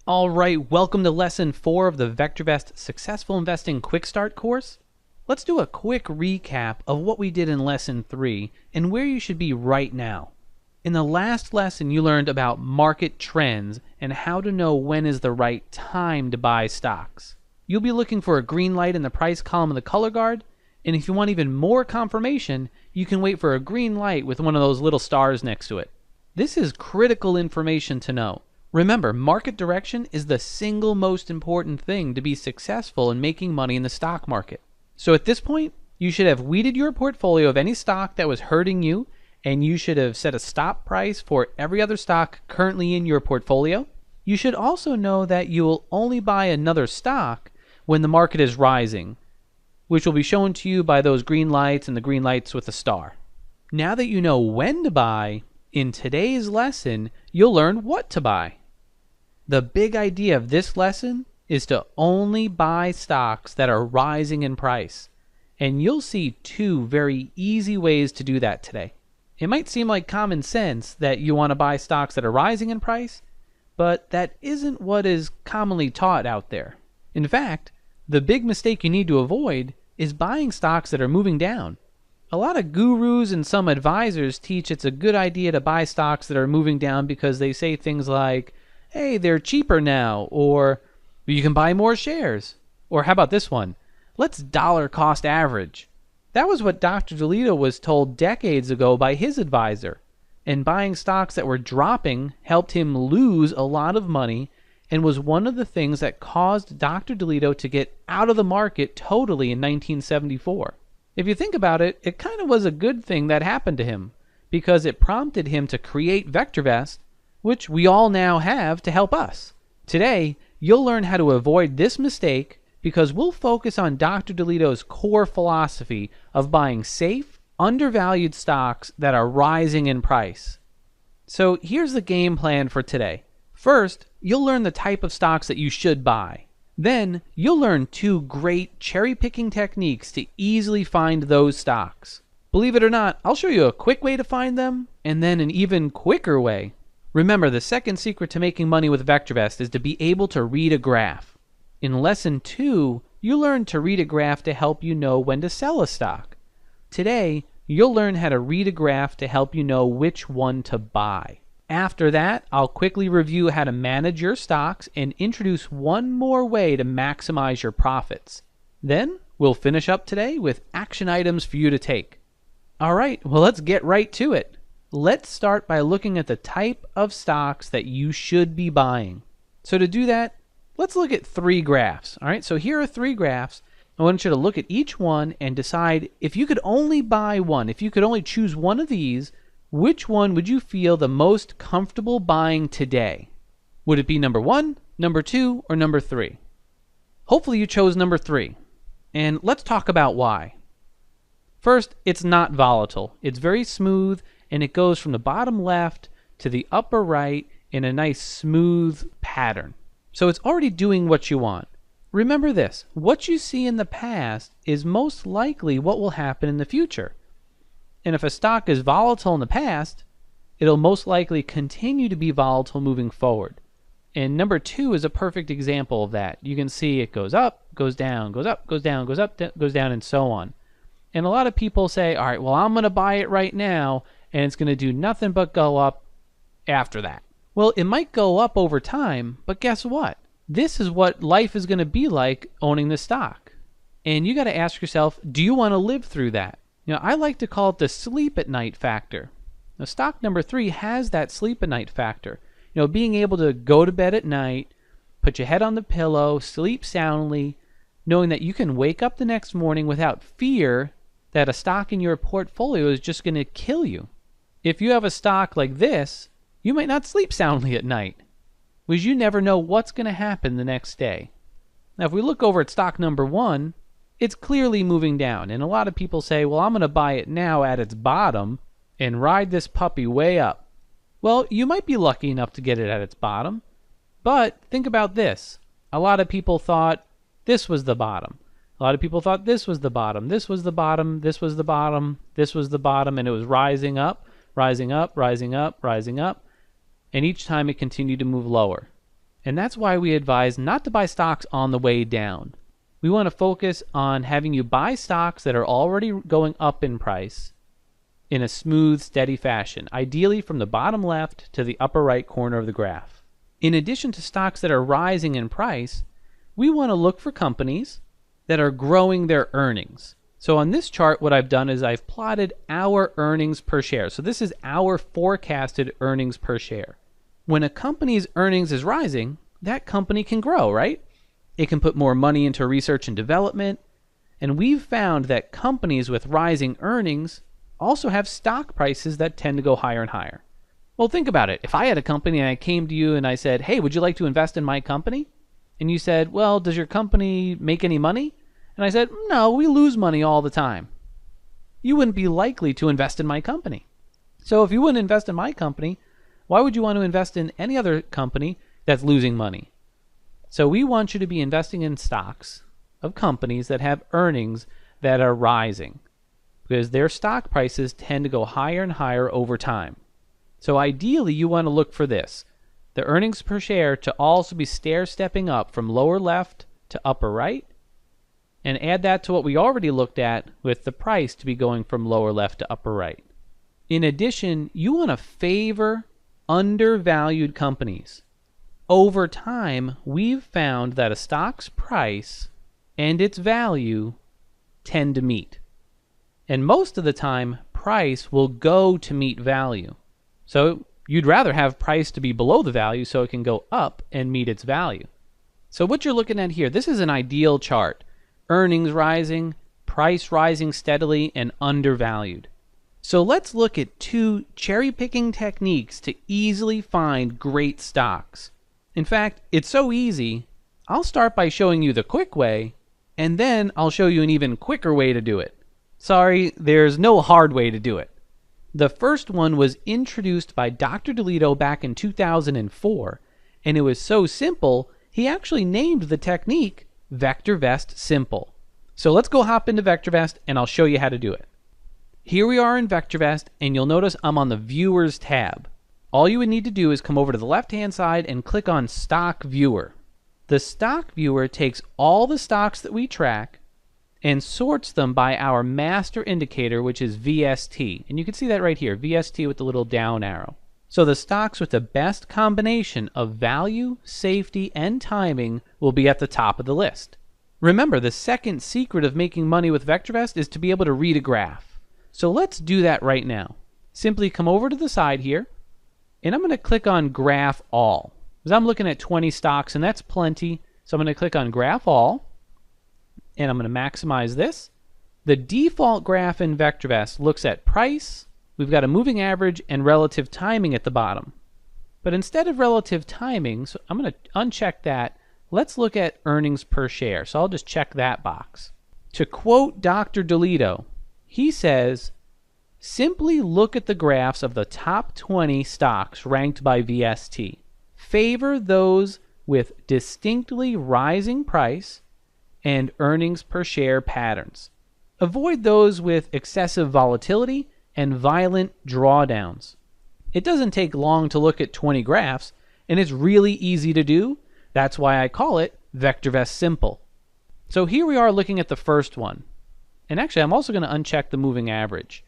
All right, welcome to Lesson 4 of the VectorVest Successful Investing Quick Start course. Let's do a quick recap of what we did in Lesson 3 and where you should be right now. In the last lesson, you learned about market trends and how to know when is the right time to buy stocks. You'll be looking for a green light in the price column of the color guard, and if you want even more confirmation, you can wait for a green light with one of those little stars next to it. This is critical information to know. Remember, market direction is the single most important thing to be successful in making money in the stock market. So at this point, you should have weeded your portfolio of any stock that was hurting you, and you should have set a stop price for every other stock currently in your portfolio. You should also know that you will only buy another stock when the market is rising, which will be shown to you by those green lights and the green lights with a star. Now that you know when to buy, in today's lesson, you'll learn what to buy. The big idea of this lesson is to only buy stocks that are rising in price. And you'll see two very easy ways to do that today. It might seem like common sense that you want to buy stocks that are rising in price, but that isn't what is commonly taught out there. In fact, the big mistake you need to avoid is buying stocks that are moving down. A lot of gurus and some advisors teach it's a good idea to buy stocks that are moving down because they say things like, hey, they're cheaper now, or you can buy more shares. Or how about this one? Let's dollar cost average. That was what Dr. DeLito was told decades ago by his advisor. And buying stocks that were dropping helped him lose a lot of money and was one of the things that caused Dr. DeLito to get out of the market totally in 1974. If you think about it, it kind of was a good thing that happened to him because it prompted him to create VectorVest, which we all now have to help us. Today, you'll learn how to avoid this mistake because we'll focus on Dr. DeLito's core philosophy of buying safe, undervalued stocks that are rising in price. So here's the game plan for today. First, you'll learn the type of stocks that you should buy. Then, you'll learn two great cherry-picking techniques to easily find those stocks. Believe it or not, I'll show you a quick way to find them, and then an even quicker way. Remember, the second secret to making money with VectorVest is to be able to read a graph. In Lesson 2, you learn to read a graph to help you know when to sell a stock. Today, you'll learn how to read a graph to help you know which one to buy. After that, I'll quickly review how to manage your stocks and introduce one more way to maximize your profits. Then, we'll finish up today with action items for you to take. All right, well, let's get right to it. Let's start by looking at the type of stocks that you should be buying. So to do that, let's look at three graphs. All right, so here are three graphs. I want you to look at each one and decide if you could only buy one, if you could only choose one of these, which one would you feel the most comfortable buying today? Would it be number 1, number 2, or number 3? Hopefully you chose number 3. And let's talk about why. First, it's not volatile. It's very smooth, and it goes from the bottom left to the upper right in a nice smooth pattern. So it's already doing what you want. Remember this, what you see in the past is most likely what will happen in the future. And if a stock is volatile in the past, it'll most likely continue to be volatile moving forward. And number 2 is a perfect example of that. You can see it goes up, goes down, goes up, goes down, goes up, goes down, and so on. And a lot of people say, all right, well, I'm going to buy it right now, and it's going to do nothing but go up after that. Well, it might go up over time, but guess what? This is what life is going to be like owning this stock. And you got to ask yourself, do you want to live through that? Now, I like to call it the sleep at night factor. Now, stock number 3 has that sleep at night factor. You know, being able to go to bed at night, put your head on the pillow, sleep soundly, knowing that you can wake up the next morning without fear that a stock in your portfolio is just going to kill you. If you have a stock like this, you might not sleep soundly at night, because you never know what's going to happen the next day. Now, if we look over at stock number 1, it's clearly moving down, and a lot of people say, well, I'm going to buy it now at its bottom and ride this puppy way up. Well, you might be lucky enough to get it at its bottom, but think about this. A lot of people thought this was the bottom. A lot of people thought this was the bottom, this was the bottom, this was the bottom, this was the bottom, and it was rising up, rising up, rising up, rising up, and each time it continued to move lower. And that's why we advise not to buy stocks on the way down. We want to focus on having you buy stocks that are already going up in price in a smooth, steady fashion, ideally from the bottom left to the upper right corner of the graph. In addition to stocks that are rising in price, we want to look for companies that are growing their earnings. So on this chart, what I've done is I've plotted our earnings per share. So this is our forecasted earnings per share. When a company's earnings is rising, that company can grow, right? It can put more money into research and development. And we've found that companies with rising earnings also have stock prices that tend to go higher and higher. Well, think about it. If I had a company and I came to you and I said, hey, would you like to invest in my company? And you said, well, does your company make any money? And I said, no, we lose money all the time. You wouldn't be likely to invest in my company. So if you wouldn't invest in my company, why would you want to invest in any other company that's losing money? So we want you to be investing in stocks of companies that have earnings that are rising, because their stock prices tend to go higher and higher over time. So ideally, you want to look for this, the earnings per share to also be stair-stepping up from lower left to upper right, and add that to what we already looked at with the price to be going from lower left to upper right. In addition, you want to favor undervalued companies. Over time, we've found that a stock's price and its value tend to meet. And most of the time, price will go to meet value. So you'd rather have price to be below the value so it can go up and meet its value. So what you're looking at here, this is an ideal chart. Earnings rising, price rising steadily, and undervalued. So let's look at two cherry-picking techniques to easily find great stocks. In fact, it's so easy, I'll start by showing you the quick way, and then I'll show you an even quicker way to do it. Sorry, there's no hard way to do it. The first one was introduced by Dr. DeLito back in 2004, and it was so simple, he actually named the technique VectorVest Simple. So let's go hop into VectorVest, and I'll show you how to do it. Here we are in VectorVest, and you'll notice I'm on the Viewers tab. All you would need to do is come over to the left-hand side and click on Stock Viewer. The Stock Viewer takes all the stocks that we track and sorts them by our master indicator, which is VST. And you can see that right here, VST with the little down arrow. So the stocks with the best combination of value, safety, and timing will be at the top of the list. Remember, the second secret of making money with VectorVest is to be able to read a graph. So let's do that right now. Simply come over to the side here, and I'm going to click on Graph All, because I'm looking at 20 stocks, and that's plenty. So I'm going to click on Graph All, and I'm going to maximize this. The default graph in VectorVest looks at price. We've got a moving average and relative timing at the bottom. But instead of relative timing, so I'm going to uncheck that. Let's look at earnings per share. So I'll just check that box. To quote Dr. DeLito, he says, simply look at the graphs of the top 20 stocks ranked by VST. Favor those with distinctly rising price and earnings per share patterns. Avoid those with excessive volatility and violent drawdowns. It doesn't take long to look at 20 graphs, and it's really easy to do. That's why I call it VectorVest Simple. So here we are looking at the first one. And actually, I'm also going to uncheck the moving average.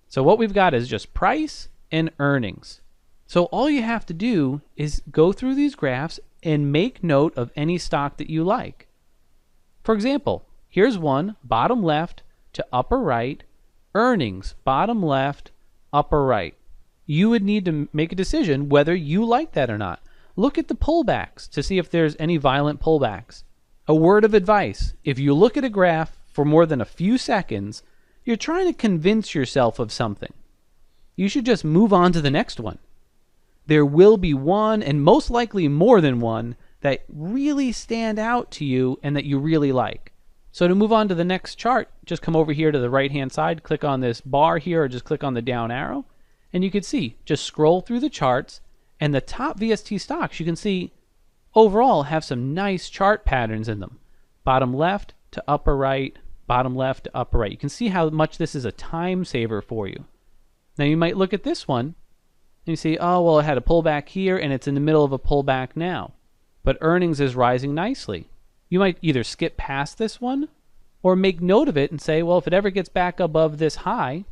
So what we've got is just price and earnings. So all you have to do is go through these graphs and make note of any stock that you like. For example, here's one, bottom left to upper right, earnings, bottom left, upper right. You would need to make a decision whether you like that or not. Look at the pullbacks to see if there's any violent pullbacks. A word of advice, if you look at a graph for more than a few seconds, you're trying to convince yourself of something. You should just move on to the next one. There will be one, and most likely more than one, that really stand out to you and that you really like. So to move on to the next chart, just come over here to the right-hand side, click on this bar here, or just click on the down arrow, and you can see, just scroll through the charts, and the top VST stocks, you can see, overall have some nice chart patterns in them. Bottom left to upper right, bottom left to upper right. You can see how much this is a time saver for you. Now you might look at this one, and you see, oh, well, it had a pullback here, and it's in the middle of a pullback now. but earnings is rising nicely. You might either skip past this one or make note of it and say, well, if it ever gets back above this high,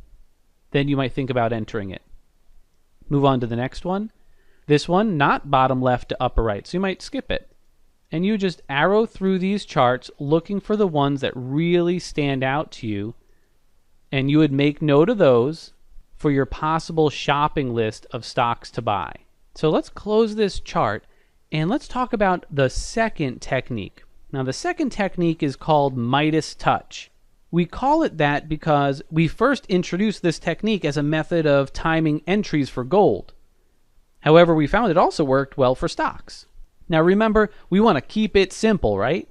then you might think about entering it. Move on to the next one. This one, not bottom left to upper right, so you might skip it. And you just arrow through these charts looking for the ones that really stand out to you, and you would make note of those for your possible shopping list of stocks to buy. So let's close this chart and let's talk about the second technique. Now the second technique is called Midas touch. We call it that because we first introduced this technique as a method of timing entries for gold. However, we found it also worked well for stocks. Now remember, we want to keep it simple, right?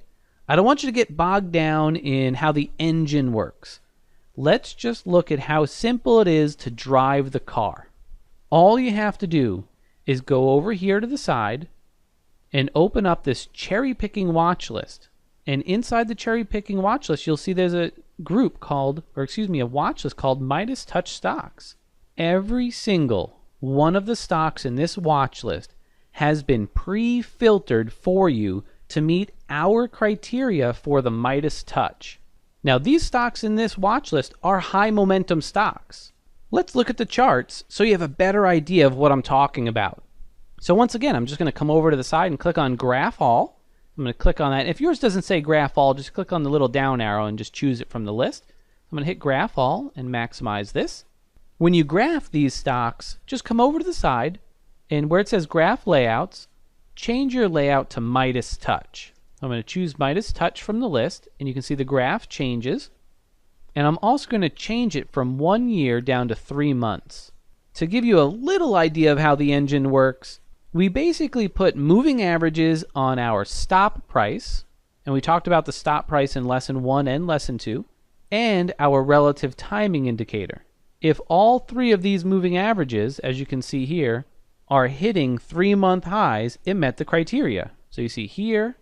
I don't want you to get bogged down in how the engine works. Let's just look at how simple it is to drive the car. All you have to do is go over here to the side and open up this cherry picking watch list. And inside the cherry picking watch list, you'll see there's a group called, a watch list called Midas Touch stocks. Every single one of the stocks in this watch list has been pre-filtered for you to meet our criteria for the Midas touch. Now these stocks in this watch list are high momentum stocks. Let's look at the charts so you have a better idea of what I'm talking about. So once again, I'm just going to come over to the side and click on Graph All. I'm going to click on that. If yours doesn't say Graph All, just click on the little down arrow and just choose it from the list. I'm going to hit Graph All and maximize this. When you graph these stocks, just come over to the side, and where it says Graph Layouts, change your layout to Midas Touch. I'm going to choose Midas Touch from the list, and you can see the graph changes. And I'm also going to change it from 1 year down to 3 months. To give you a little idea of how the engine works, we basically put moving averages on our stop price, and we talked about the stop price in lesson 1 and lesson 2, and our relative timing indicator. If all three of these moving averages, as you can see here, are hitting 3-month highs, it met the criteria. So you see here,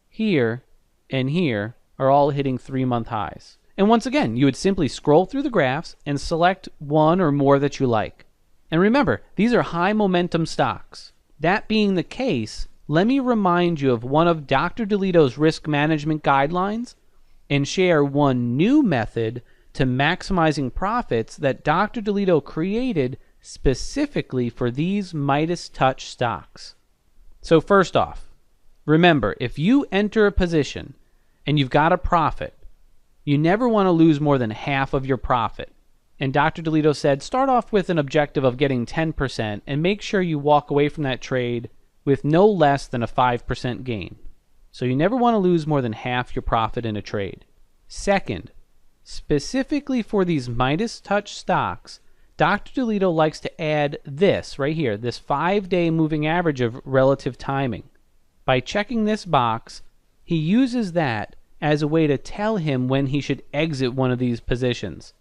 here, and here are all hitting 3-month highs. And once again, you would simply scroll through the graphs and select one or more that you like. And remember, these are high momentum stocks. That being the case, let me remind you of one of Dr. DeLito's risk management guidelines and share one new method to maximizing profits that Dr. DeLito created specifically for these Midas Touch stocks. So first off, remember, if you enter a position and you've got a profit, you never want to lose more than half of your profit. And Dr. DeLito said, start off with an objective of getting 10% and make sure you walk away from that trade with no less than a 5% gain. So you never want to lose more than half your profit in a trade. Second, specifically for these Midas Touch stocks, Dr. DeLito likes to add this right here, this 5-day moving average of relative timing. By checking this box, he uses that as a way to tell him when he should exit one of these positions.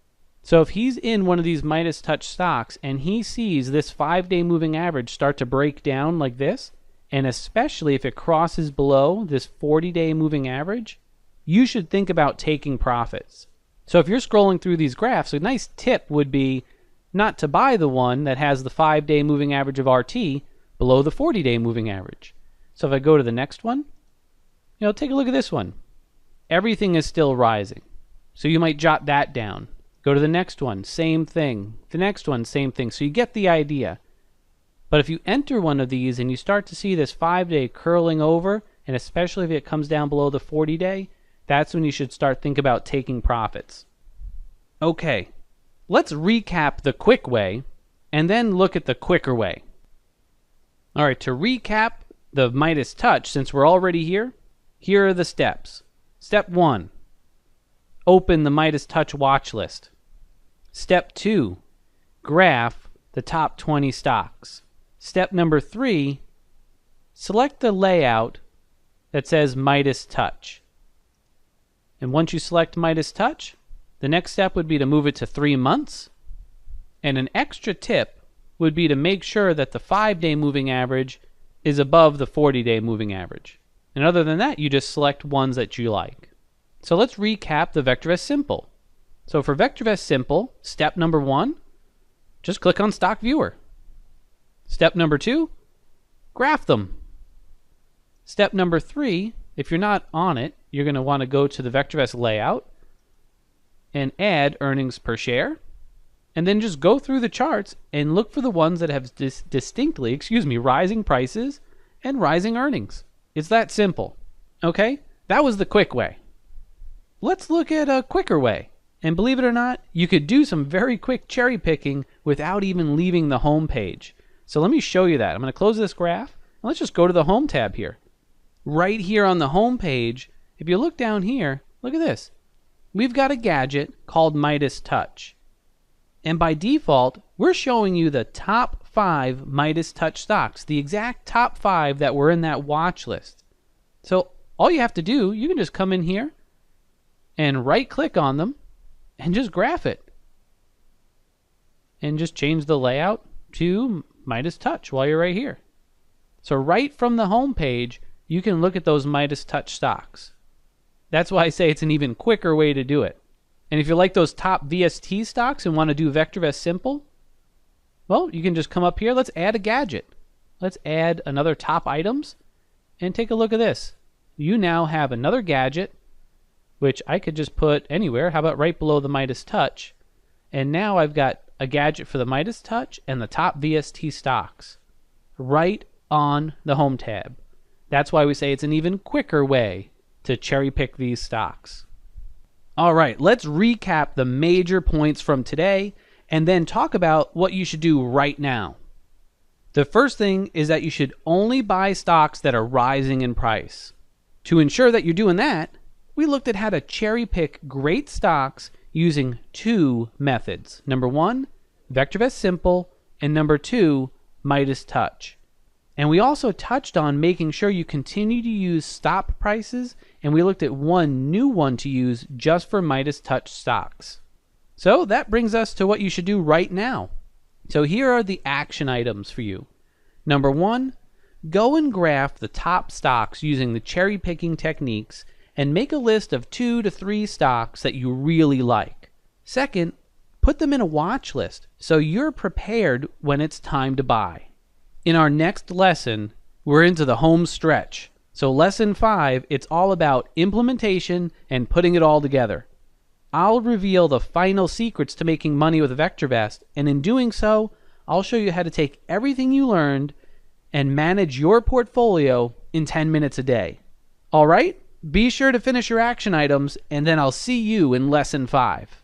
So if he's in one of these Midas Touch stocks and he sees this 5-day moving average start to break down like this, and especially if it crosses below this 40-day moving average, you should think about taking profits. So if you're scrolling through these graphs, a nice tip would be not to buy the one that has the 5-day moving average of RT below the 40-day moving average. So if I go to the next one, take a look at this one. Everything is still rising. So you might jot that down. Go to the next one, same thing. The next one, same thing. So you get the idea. But if you enter one of these and you start to see this 5-day curling over, and especially if it comes down below the 40-day, that's when you should start thinking about taking profits. Okay, let's recap the quick way and then look at the quicker way. All right, to recap the Midas Touch, since we're already here, here are the steps. Step 1, open the Midas Touch watch list. Step 2, graph the top 20 stocks. Step number 3, select the layout that says Midas Touch. And once you select Midas Touch, the next step would be to move it to 3 months. And an extra tip would be to make sure that the 5-day moving average is above the 40-day moving average. And other than that, you just select ones that you like. So let's recap the VectorVest Simple. So for VectorVest Simple, step number 1, just click on Stock Viewer. Step number 2, graph them. Step number 3, if you're not on it, you're going to want to go to the VectorVest layout and add earnings per share, and then just go through the charts and look for the ones that have distinctly, rising prices and rising earnings. It's that simple. Okay, that was the quick way. Let's look at a quicker way. And believe it or not, you could do some very quick cherry picking without even leaving the home page. So let me show you that. I'm going to close this graph, and let's just go to the home tab here. Right here on the home page, if you look down here, look at this. We've got a gadget called Midas Touch. And by default, we're showing you the top 5 Midas Touch stocks, the exact top 5 that were in that watch list. So all you have to do, you can just come in here and right click on them and just graph it. And just change the layout to Midas Touch while you're right here. So right from the home page, you can look at those Midas Touch stocks. That's why I say it's an even quicker way to do it. And if you like those top VST stocks and want to do VectorVest Simple, well, you can just come up here. Let's add a gadget. Let's add another top items and take a look at this. You now have another gadget, which I could just put anywhere. How about right below the Midas Touch? And now I've got a gadget for the Midas Touch and the top VST stocks right on the home tab. That's why we say it's an even quicker way to cherry pick these stocks. All right, let's recap the major points from today and then talk about what you should do right now. The first thing is that you should only buy stocks that are rising in price. To ensure that you're doing that, we looked at how to cherry pick great stocks using 2 methods. Number 1, VectorVest Simple, and number 2, Midas Touch. And we also touched on making sure you continue to use stop prices, and we looked at one new one to use just for Midas Touch stocks. So that brings us to what you should do right now. So here are the action items for you. Number 1, go and graph the top stocks using the cherry picking techniques and make a list of 2 to 3 stocks that you really like. Second, put them in a watch list so you're prepared when it's time to buy. In our next lesson, we're into the home stretch. So lesson 5, it's all about implementation and putting it all together. I'll reveal the final secrets to making money with VectorVest, and in doing so, I'll show you how to take everything you learned and manage your portfolio in 10 minutes a day. All right? Be sure to finish your action items, and then I'll see you in lesson 5.